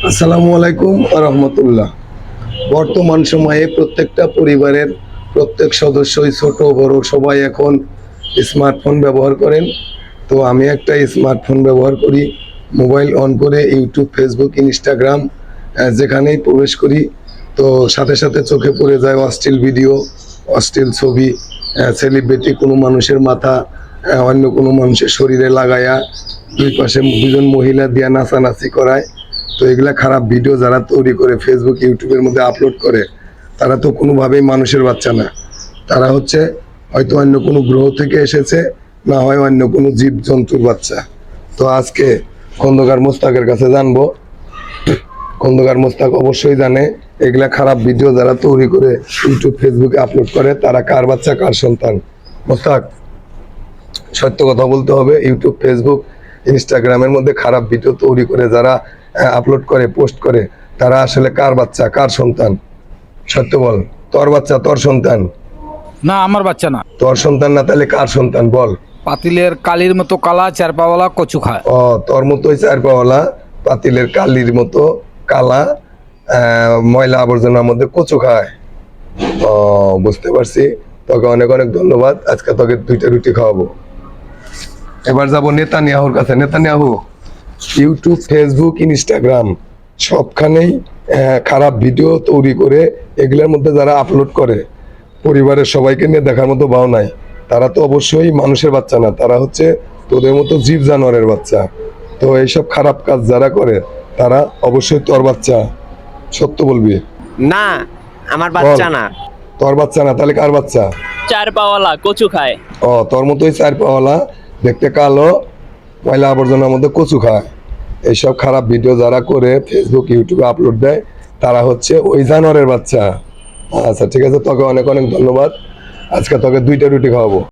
আসসালামু আলাইকুম রহমতুল্লাহ। বর্তমান সময়ে প্রত্যেকটা পরিবারের প্রত্যেক সদস্যই ছোট বড় সবাই এখন স্মার্টফোন ব্যবহার করেন। তো আমি একটা স্মার্টফোন ব্যবহার করি। মোবাইল অন করে ইউটিউব, ফেসবুক, ইনস্টাগ্রাম যেখানেই প্রবেশ করি, তো সাথে সাথে চোখে পড়ে যায় অশ্লীল ভিডিও, অশ্লীল ছবি, সেলিব্রিটি কোনো মানুষের মাথা অন্য কোনো মানুষের শরীরে লাগায়া দুই পাশে দুজন মহিলা দিয়া নাচানাচি করায়। তো এগুলা খারাপ ভিডিও যারা তৈরি করে ফেসবুক, ইউটিউবের মধ্যে আপলোড করে, তারা তো কোনোভাবেই মানুষের বাচ্চা না। তারা হচ্ছে হয়তো অন্য কোনো গ্রহ থেকে এসেছে, না হয় অন্য কোনো জীব জন্তুর বাচ্চা। তো আজকে খন্দকার মোস্তাকের কাছে জানবো। খন্দকার মোস্তাক অবশ্যই জানে এগুলা খারাপ ভিডিও যারা তৈরি করে ইউটিউব, ফেসবুকে আপলোড করে তারা কার বাচ্চা, কার সন্তান। মোস্তাক, সত্য কথা বলতে হবে, ইউটিউব, ফেসবুক, ইনস্টাগ্রামের মধ্যে খারাপ ভিডিও তৈরি করে যারা আপলোড করে, পোস্ট করে, তারা আসলে কার বাচ্চা, কার সন্তান? সত্য বল। তোর বাচ্চা, তোর সন্তান? না, আমার বাচ্চা না। তোর সন্তান না, তাহলে কার সন্তান বল? পাতিলের কালির মতো কালা, চারপাওয়ালা, কচু খায়। ও, তোর মতোই চার পাওয়ালা, পাতিলের কালির মতো কালা, ময়লা আবর্জনার মধ্যে কচু খায়। ও, বুঝতে পারছি। তোকে অনেক অনেক ধন্যবাদ। আজকে তোকে 2টা রুটি খাওয়াবো। এবার যাব নেতানিয়াহুর কাছে। নেতানিয়াহু, ইউটিউব, ফেসবুক, ইনস্টাগ্রাম সবখানেই খারাপ ভিডিও তৈরি করে এগুলোর মধ্যে যারা আপলোড করে, পরিবারের সবাইকে নিয়ে দেখার মতো ভাও নাই। তারা তো অবশ্যই মানুষের বাচ্চা না, তারা হচ্ছে তোদের মতো জীব জানোয়ারের বাচ্চা। তো এইসব খারাপ কাজ যারা করে তারা অবশ্যই তোর বাচ্চা। সত্য বলবি? না, আমার বল। বাচ্চা না। তোর বাচ্চা না, তাহলে কার বাচ্চা? চার পাওয়ালা কচু খায়। ও, তোর মতোই চার পাওয়ালা, দেখতে কালো, ময়লা আবর্জনার মধ্যে কচু খায়। এইসব খারাপ ভিডিও যারা করে ফেসবুক, ইউটিউবে আপলোড দেয়, তারা হচ্ছে ওই জানোয়ারের বাচ্চা। আচ্ছা ঠিক আছে, তোকে অনেক অনেক ধন্যবাদ। আজকে তোকে 2টা রুটি খাওয়াবো।